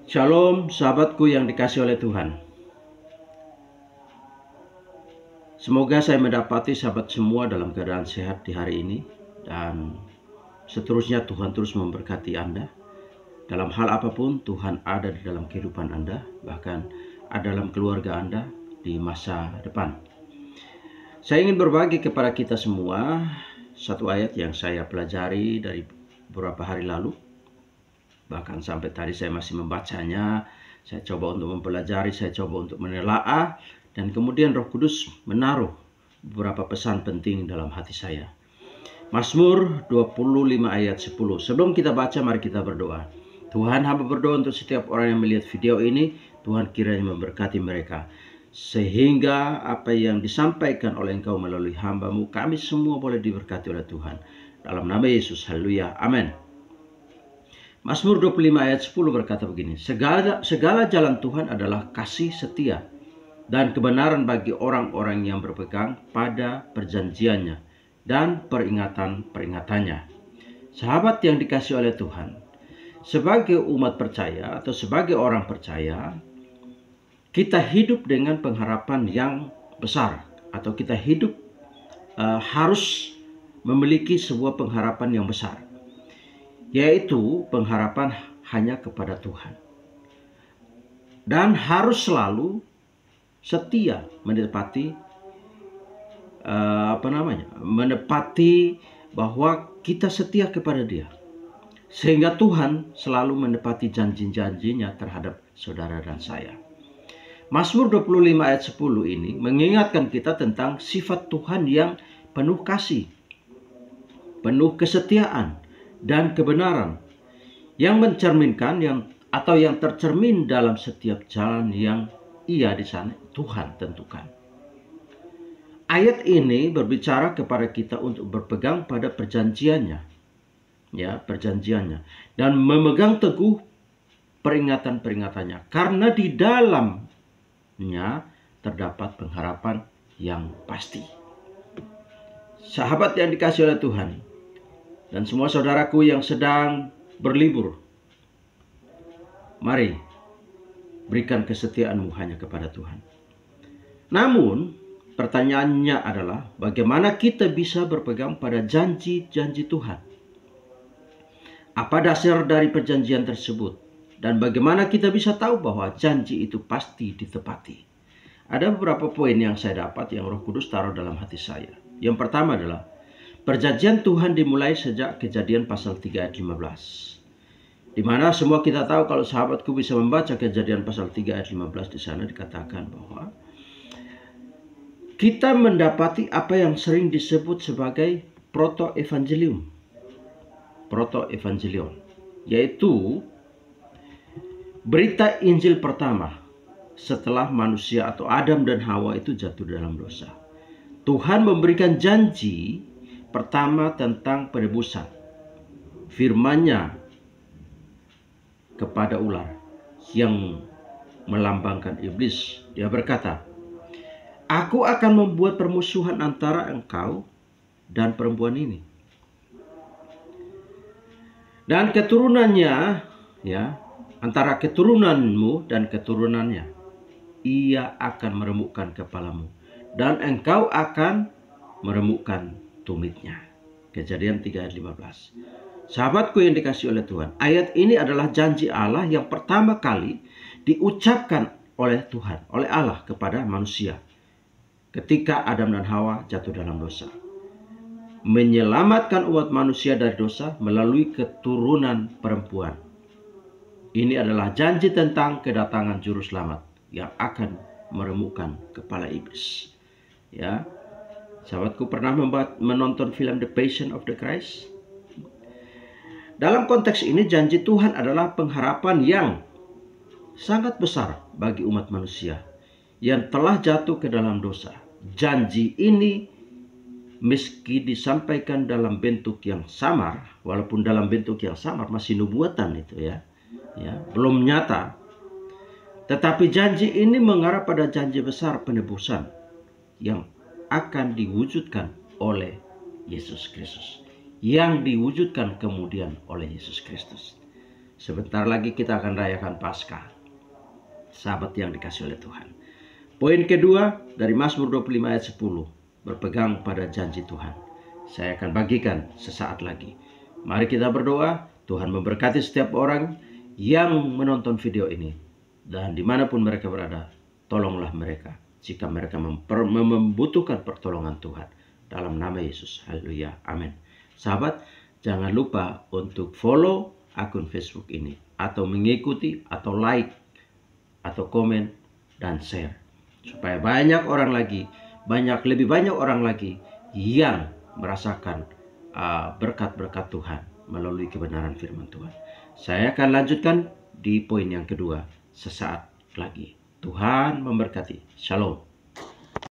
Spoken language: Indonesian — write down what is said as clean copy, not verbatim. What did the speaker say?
Shalom sahabatku yang dikasihi oleh Tuhan. Semoga saya mendapati sahabat semua dalam keadaan sehat di hari ini. Dan seterusnya Tuhan terus memberkati Anda. Dalam hal apapun Tuhan ada di dalam kehidupan Anda. Bahkan ada dalam keluarga Anda di masa depan. Saya ingin berbagi kepada kita semua satu ayat yang saya pelajari dari beberapa hari lalu. Bahkan sampai tadi saya masih membacanya, saya coba untuk mempelajari, saya coba untuk menelaah, dan kemudian Roh Kudus menaruh beberapa pesan penting dalam hati saya. Mazmur 25 ayat 10. Sebelum kita baca, mari kita berdoa. Tuhan, hamba berdoa untuk setiap orang yang melihat video ini, Tuhan kiranya memberkati mereka. Sehingga apa yang disampaikan oleh Engkau melalui hamba-Mu, kami semua boleh diberkati oleh Tuhan. Dalam nama Yesus, haleluya, amin. Mazmur 25 ayat 10 berkata begini, segala jalan Tuhan adalah kasih setia dan kebenaran bagi orang-orang yang berpegang pada perjanjiannya dan peringatan-peringatannya. Sahabat yang dikasihi oleh Tuhan, sebagai umat percaya atau sebagai orang percaya, kita hidup dengan pengharapan yang besar, atau kita hidup harus memiliki sebuah pengharapan yang besar, yaitu pengharapan hanya kepada Tuhan. Dan harus selalu setia menepati menepati bahwa kita setia kepada Dia. Sehingga Tuhan selalu menepati janji-janjinya terhadap saudara dan saya. Mazmur 25 ayat 10 ini mengingatkan kita tentang sifat Tuhan yang penuh kasih, penuh kesetiaan, dan kebenaran yang mencerminkan yang tercermin dalam setiap jalan yang Ia di sana Tuhan tentukan. Ayat ini berbicara kepada kita untuk berpegang pada perjanjiannya, dan memegang teguh peringatan-peringatannya, karena di dalamnya terdapat pengharapan yang pasti. Sahabat yang dikasihi oleh Tuhan, dan semua saudaraku yang sedang berlibur, mari berikan kesetiaanmu hanya kepada Tuhan. Namun, pertanyaannya adalah bagaimana kita bisa berpegang pada janji-janji Tuhan? Apa dasar dari perjanjian tersebut? Dan bagaimana kita bisa tahu bahwa janji itu pasti ditepati? Ada beberapa poin yang saya dapat yang Roh Kudus taruh dalam hati saya. Yang pertama adalah perjanjian Tuhan dimulai sejak Kejadian pasal 3 ayat 15. Di mana semua kita tahu, kalau sahabatku bisa membaca Kejadian pasal 3 ayat 15, di sana dikatakan bahwa kita mendapati apa yang sering disebut sebagai proto-evangelium. Proto-evangelion, yaitu berita Injil pertama setelah manusia atau Adam dan Hawa itu jatuh dalam dosa. Tuhan memberikan janji pertama tentang penebusan. Firman-Nya kepada ular yang melambangkan iblis. Dia berkata, "Aku akan membuat permusuhan antara engkau dan perempuan ini, dan keturunannya, antara keturunanmu dan keturunannya. Ia akan meremukkan kepalamu, dan engkau akan meremukkan tumitnya." Kejadian 3 ayat 15. Sahabatku yang dikasihi oleh Tuhan, ayat ini adalah janji Allah yang pertama kali diucapkan oleh Tuhan, oleh Allah kepada manusia ketika Adam dan Hawa jatuh dalam dosa. Menyelamatkan umat manusia dari dosa melalui keturunan perempuan. Ini adalah janji tentang kedatangan juru selamat yang akan meremukkan kepala iblis. Ya, sahabatku pernah menonton film The Passion of the Christ? Dalam konteks ini, janji Tuhan adalah pengharapan yang sangat besar bagi umat manusia yang telah jatuh ke dalam dosa. Janji ini meski disampaikan dalam bentuk yang samar, walaupun dalam bentuk yang samar masih nubuatan itu ya, belum nyata. Tetapi janji ini mengarah pada janji besar penebusan yang akan diwujudkan oleh Yesus Kristus, yang diwujudkan kemudian oleh Yesus Kristus. Sebentar lagi kita akan rayakan Paskah. Sahabat yang dikasihi oleh Tuhan. Poin kedua dari Mazmur 25 ayat 10. Berpegang pada janji Tuhan. Saya akan bagikan sesaat lagi. Mari kita berdoa. Tuhan memberkati setiap orang yang menonton video ini. Dan dimanapun mereka berada, tolonglah mereka jika mereka membutuhkan pertolongan Tuhan. Dalam nama Yesus. Haleluya. Amin. Sahabat, jangan lupa untuk follow akun Facebook ini. Atau mengikuti, atau like, atau komen, dan share. Supaya lebih banyak orang lagi yang merasakan berkat-berkat Tuhan melalui kebenaran firman Tuhan. Saya akan lanjutkan di poin yang kedua sesaat lagi. Tuhan memberkati. Shalom.